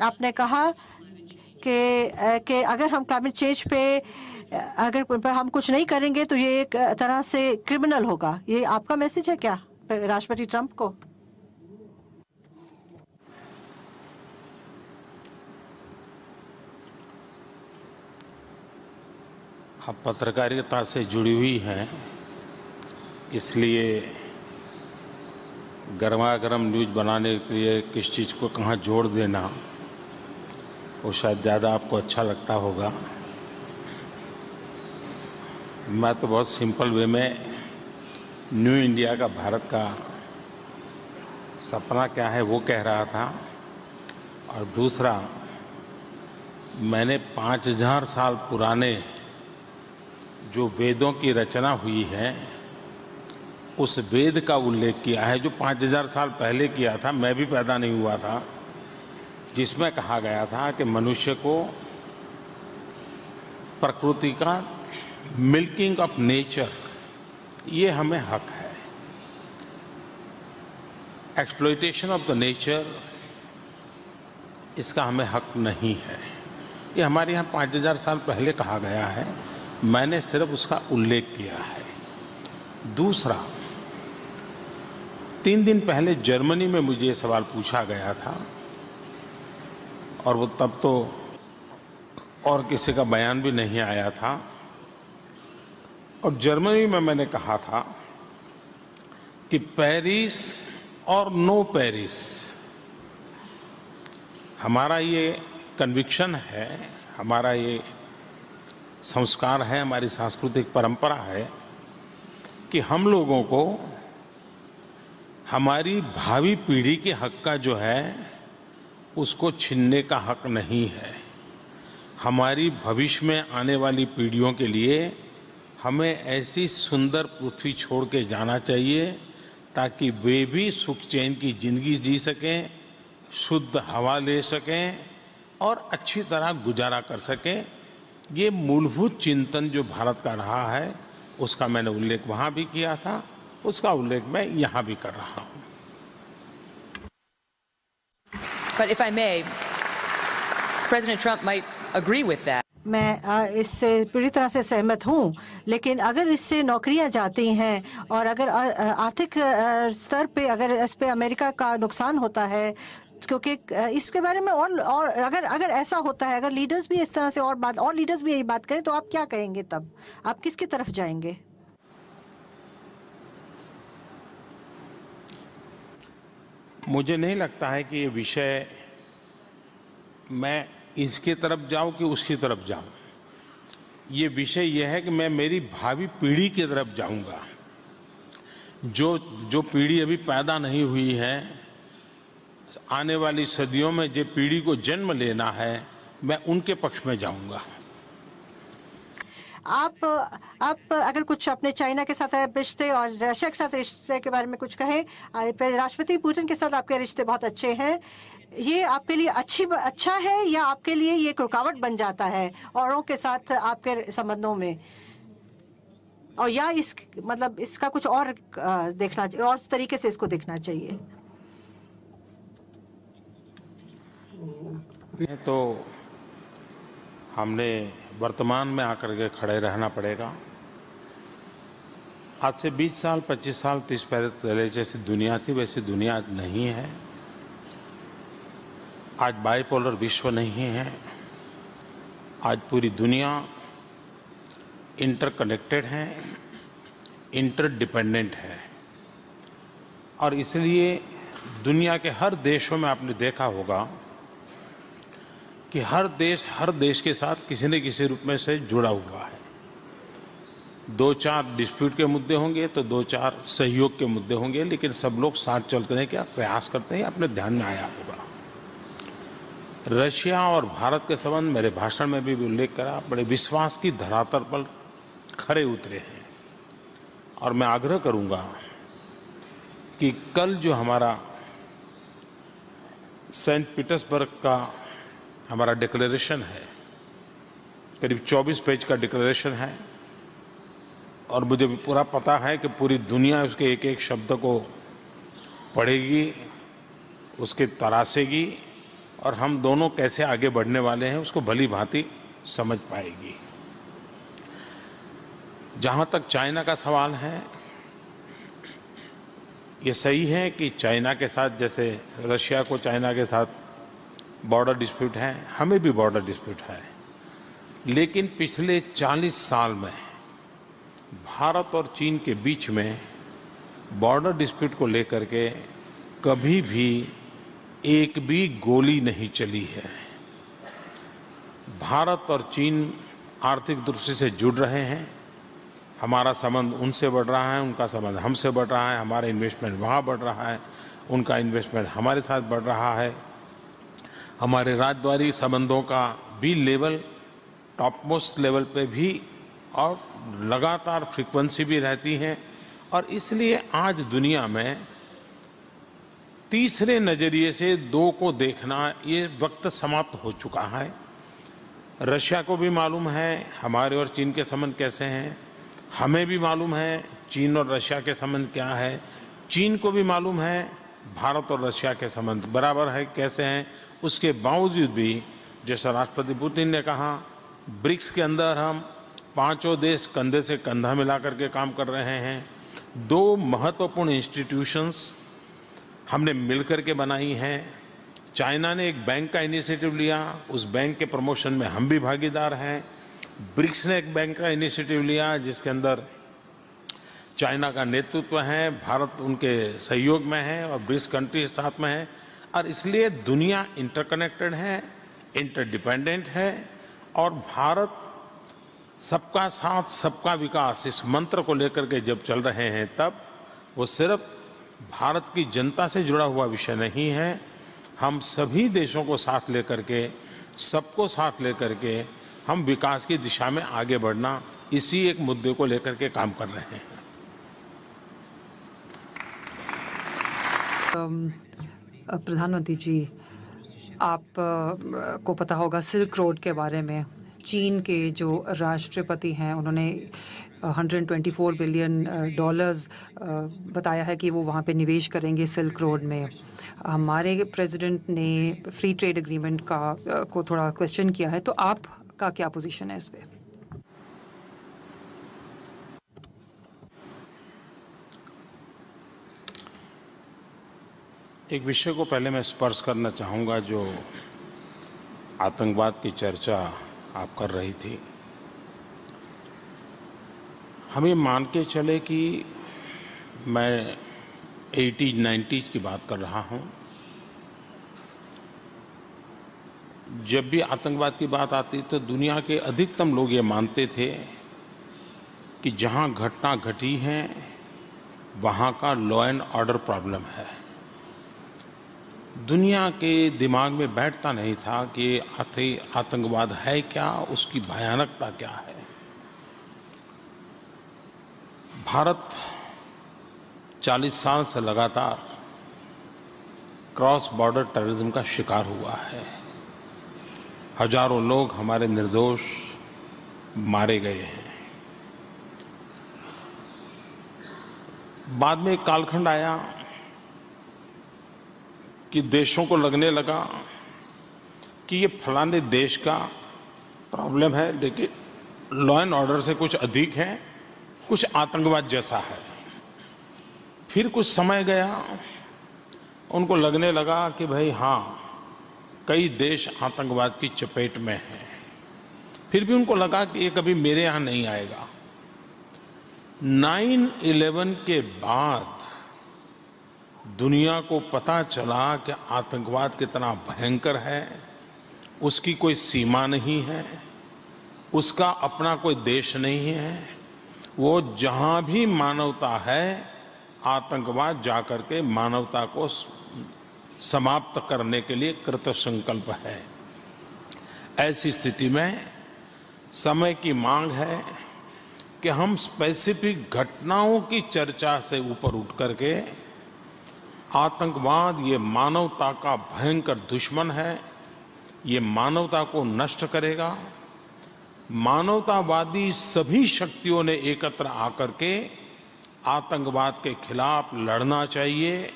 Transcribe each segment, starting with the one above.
आपने कहा कि अगर हम क्लाइमेट चेंज पे अगर उन पर हम कुछ नहीं करेंगे तो ये एक तरह से क्रिमिनल होगा। ये आपका मैसेज है क्या राष्ट्रपति ट्रंप को? आप पत्रकारिता से जुड़ी हुई हैं, इसलिए गरमागरम न्यूज़ बनाने के लिए किस चीज़ को कहाँ जोड़ देना वो शायद ज़्यादा आपको अच्छा लगता होगा। मैं तो बहुत सिंपल वे में न्यू इंडिया का, भारत का सपना क्या है वो कह रहा था। और दूसरा, मैंने 5000 साल पुराने जो वेदों की रचना हुई है उस वेद का उल्लेख किया है जो 5000 साल पहले किया था, मैं भी पैदा नहीं हुआ था, जिसमें कहा गया था कि मनुष्य को प्रकृति का मिल्किंग ऑफ नेचर ये हमें हक है। एक्सप्लॉयटेशन ऑफ द नेचर इसका हमें हक नहीं है। ये हमारे यहाँ 5000 साल पहले कहा गया है, मैंने सिर्फ उसका उल्लेख किया है। दूसरा, 3 दिन पहले जर्मनी में मुझे ये सवाल पूछा गया था और वो तब तो और किसी का बयान भी नहीं आया था। और जर्मनी में मैंने कहा था कि पेरिस और नो पेरिस, हमारा ये कन्विक्शन है, हमारा ये संस्कार है, हमारी सांस्कृतिक परंपरा है कि हम लोगों को हमारी भावी पीढ़ी के हक का जो है उसको छीनने का हक नहीं है। हमारी भविष्य में आने वाली पीढ़ियों के लिए हमें ऐसी सुंदर पृथ्वी छोड़ के जाना चाहिए ताकि वे भी सुख चैन की जिंदगी जी सकें, शुद्ध हवा ले सकें और अच्छी तरह गुजारा कर सकें। ये मूलभूत चिंतन जो भारत का रहा है उसका मैंने उल्लेख वहाँ भी किया था, उसका उल्लेख मैं यहाँ भी कर रहा हूँ। But if I may, President Trump might agree with that. मैं इससे पूरी तरह से सहमत हूँ, लेकिन अगर इससे नौकरियां जाती हैं और अगर आर्थिक स्तर पे अगर इस पे अमेरिका का नुकसान होता है, क्योंकि इसके बारे में और अगर ऐसा होता है, अगर लीडर्स भी इस तरह से और लीडर्स भी यही बात करें तो आप क्या कहेंगे? तब आप किसकी तरफ जाएंगे? मुझे नहीं लगता है कि ये विषय मैं इसकी तरफ जाऊं कि उसकी तरफ जाऊं। ये विषय यह है कि मैं मेरी भावी पीढ़ी की तरफ जाऊंगा। जो पीढ़ी अभी पैदा नहीं हुई है, आने वाली सदियों में जो पीढ़ी को जन्म लेना है, मैं उनके पक्ष में जाऊंगा। आप अगर कुछ अपने चाइना के साथ रिश्ते और रशिया के साथ रिश्ते के बारे में कुछ कहें। राष्ट्रपति पुतिन के साथ आपके रिश्ते बहुत अच्छे हैं, ये आपके लिए अच्छा है या आपके लिए ये एक रुकावट बन जाता है औरों के साथ आपके संबंधों में? और या मतलब इसका कुछ और देखना चाहिए और इस तरीके से इसको देखना चाहिए? तो हमने वर्तमान में आकर के खड़े रहना पड़ेगा। आज से 20 साल, 25 साल, 30 पहले जैसी दुनिया थी वैसी दुनिया आज नहीं है। आज बाइपोलर विश्व नहीं है। आज पूरी दुनिया इंटरकनेक्टेड है, इंटरडिपेंडेंट है। और इसलिए दुनिया के हर देशों में आपने देखा होगा कि हर देश के साथ किसी न किसी रूप में से जुड़ा हुआ है। 2-4 डिस्प्यूट के मुद्दे होंगे तो 2-4 सहयोग के मुद्दे होंगे, लेकिन सब लोग साथ चलने का प्रयास करते हैं। अपने ध्यान में आया होगा रशिया और भारत के संबंध, मेरे भाषण में भी उल्लेख करा, बड़े विश्वास की धरातल पर खरे उतरे हैं। और मैं आग्रह करूंगा कि कल जो हमारा सेंट पीटर्सबर्ग का हमारा डिक्लेरेशन है, करीब 24 पेज का डिक्लेरेशन है, और मुझे पूरा पता है कि पूरी दुनिया उसके एक एक शब्द को पढ़ेगी, उसके तरासेगी और हम दोनों कैसे आगे बढ़ने वाले हैं उसको भली भांति समझ पाएगी। जहां तक चाइना का सवाल है, ये सही है कि चाइना के साथ, जैसे रशिया को चाइना के साथ बॉर्डर डिस्प्यूट है, हमें भी बॉर्डर डिस्प्यूट है, लेकिन पिछले 40 साल में भारत और चीन के बीच में बॉर्डर डिस्प्यूट को लेकर के कभी भी एक भी गोली नहीं चली है। भारत और चीन आर्थिक दृष्टि से जुड़ रहे हैं, हमारा संबंध उनसे बढ़ रहा है, उनका संबंध हमसे बढ़ रहा है, हमारा इन्वेस्टमेंट वहाँ बढ़ रहा है, उनका इन्वेस्टमेंट हमारे साथ बढ़ रहा है। हमारे राजद्वारी संबंधों का भी लेवल टॉप मोस्ट लेवल पे भी और लगातार फ्रीक्वेंसी भी रहती है। और इसलिए आज दुनिया में तीसरे नजरिए से दो को देखना, ये वक्त समाप्त हो चुका है। रशिया को भी मालूम है हमारे और चीन के संबंध कैसे हैं, हमें भी मालूम है चीन और रशिया के संबंध क्या है, चीन को भी मालूम है भारत और रशिया के संबंध बराबर है कैसे हैं। उसके बावजूद भी जैसा राष्ट्रपति पुतिन ने कहा, ब्रिक्स के अंदर हम पांचों देश कंधे से कंधा मिलाकर के काम कर रहे हैं। दो महत्वपूर्ण इंस्टीट्यूशंस हमने मिलकर के बनाई हैं। चाइना ने एक बैंक का इनिशिएटिव लिया, उस बैंक के प्रमोशन में हम भी भागीदार हैं। ब्रिक्स ने एक बैंक का इनिशिएटिव लिया जिसके अंदर चाइना का नेतृत्व है, भारत उनके सहयोग में है और ब्रिक्स कंट्री साथ में है। और इसलिए दुनिया इंटरकनेक्टेड है, इंटरडिपेंडेंट है और भारत सबका साथ सबका विकास इस मंत्र को लेकर के जब चल रहे हैं, तब वो सिर्फ भारत की जनता से जुड़ा हुआ विषय नहीं है। हम सभी देशों को साथ लेकर के, सबको साथ लेकर के हम विकास की दिशा में आगे बढ़ना, इसी एक मुद्दे को लेकर के काम कर रहे हैं। प्रधानमंत्री जी, आप को पता होगा सिल्क रोड के बारे में, चीन के जो राष्ट्रपति हैं उन्होंने $124 बिलियन बताया है कि वो वहाँ पे निवेश करेंगे सिल्क रोड में। हमारे प्रेसिडेंट ने फ्री ट्रेड एग्रीमेंट को थोड़ा क्वेश्चन किया है, तो आपका क्या पोजीशन है इस पे? एक विषय को पहले मैं स्पर्श करना चाहूँगा, जो आतंकवाद की चर्चा आप कर रही थी। हम ये मान के चले कि मैं 80s-90s की बात कर रहा हूँ। जब भी आतंकवाद की बात आती तो दुनिया के अधिकतम लोग ये मानते थे कि जहाँ घटना घटी है वहाँ का लॉ एंड ऑर्डर प्रॉब्लम है। दुनिया के दिमाग में बैठता नहीं था कि आतंकवाद है क्या, उसकी भयानकता क्या है। भारत 40 साल से लगातार क्रॉस बॉर्डर टेररिज्म का शिकार हुआ है। हजारों लोग हमारे निर्दोष मारे गए हैं। बाद में एक कालखंड आया कि देशों को लगने लगा कि ये फलाने देश का प्रॉब्लम है, लेकिन लॉ एंड ऑर्डर से कुछ अधिक है, कुछ आतंकवाद जैसा है। फिर कुछ समय गया, उनको लगने लगा कि भाई हाँ, कई देश आतंकवाद की चपेट में हैं। फिर भी उनको लगा कि ये कभी मेरे यहाँ नहीं आएगा। 9/11 के बाद दुनिया को पता चला कि आतंकवाद कितना भयंकर है, उसकी कोई सीमा नहीं है, उसका अपना कोई देश नहीं है। वो जहां भी मानवता है, आतंकवाद जाकर के मानवता को समाप्त करने के लिए कृत संकल्प है। ऐसी स्थिति में समय की मांग है कि हम स्पेसिफिक घटनाओं की चर्चा से ऊपर उठ करके, आतंकवाद ये मानवता का भयंकर दुश्मन है, ये मानवता को नष्ट करेगा। मानवतावादी सभी शक्तियों ने एकत्र आकर के आतंकवाद के खिलाफ लड़ना चाहिए।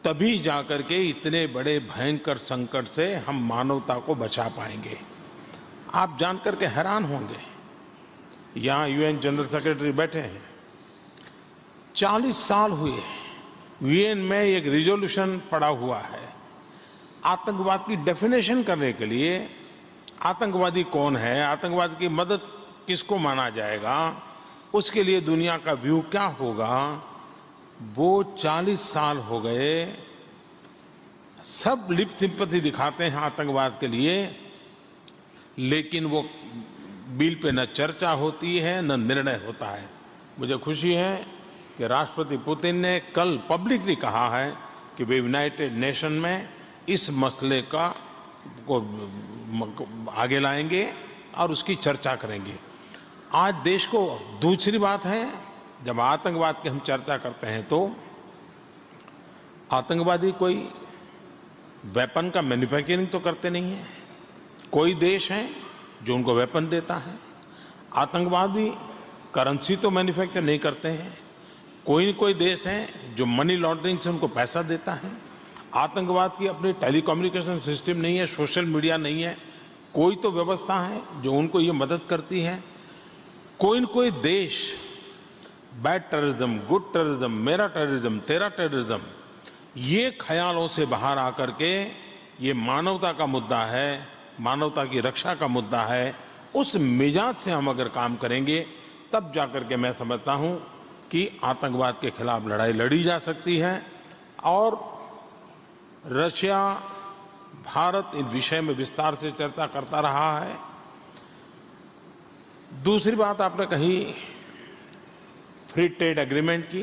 तभी जाकर के इतने बड़े भयंकर संकट से हम मानवता को बचा पाएंगे। आप जानकर के हैरान होंगे, यहाँ यूएन जनरल सेक्रेटरी बैठे हैं, 40 साल हुए यूएन में एक रिजोल्यूशन पड़ा हुआ है आतंकवाद की डेफिनेशन करने के लिए। आतंकवादी कौन है, आतंकवाद की मदद किसको माना जाएगा, उसके लिए दुनिया का व्यू क्या होगा, वो 40 साल हो गए। सब लिप सिंपैथी दिखाते हैं आतंकवाद के लिए, लेकिन वो बिल पे न चर्चा होती है न निर्णय होता है। मुझे खुशी है कि राष्ट्रपति पुतिन ने कल पब्लिकली कहा है कि वे यूनाइटेड नेशन में इस मसले का को आगे लाएंगे और उसकी चर्चा करेंगे। आज देश को दूसरी बात है, जब आतंकवाद की हम चर्चा करते हैं तो आतंकवादी कोई वेपन का मैन्युफैक्चरिंग तो करते नहीं है, कोई देश है जो उनको वेपन देता है। आतंकवादी करेंसी तो मैन्युफैक्चर नहीं करते हैं, कोई न कोई देश है जो मनी लॉन्ड्रिंग से उनको पैसा देता है। आतंकवाद की अपनी टेलीकम्युनिकेशन सिस्टम नहीं है, सोशल मीडिया नहीं है, कोई तो व्यवस्था है जो उनको ये मदद करती है। कोई न कोई देश बैड टेररिज्म, गुड टेररिज्म, मेरा टेररिज्म, तेरा टेररिज्म, ये ख्यालों से बाहर आकर के ये मानवता का मुद्दा है, मानवता की रक्षा का मुद्दा है, उस मिजाज से हम अगर काम करेंगे तब जाकर के मैं समझता हूं कि आतंकवाद के खिलाफ लड़ाई लड़ी जा सकती है। और रशिया, भारत इस विषय में विस्तार से चर्चा करता रहा है। दूसरी बात आपने कही फ्री ट्रेड एग्रीमेंट की।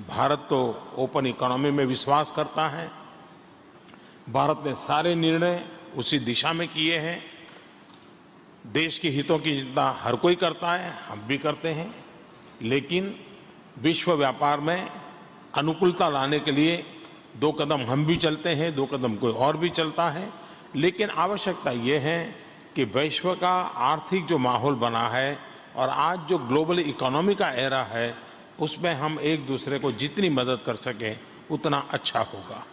भारत तो ओपन इकोनॉमी में विश्वास करता है, भारत ने सारे निर्णय उसी दिशा में किए हैं। देश के हितों की चिंता हर कोई करता है, हम भी करते हैं, लेकिन विश्व व्यापार में अनुकूलता लाने के लिए 2 कदम हम भी चलते हैं, 2 कदम कोई और भी चलता है। लेकिन आवश्यकता ये है कि विश्व का आर्थिक जो माहौल बना है और आज जो ग्लोबल इकोनॉमी का एरा है, उसमें हम एक दूसरे को जितनी मदद कर सकें उतना अच्छा होगा।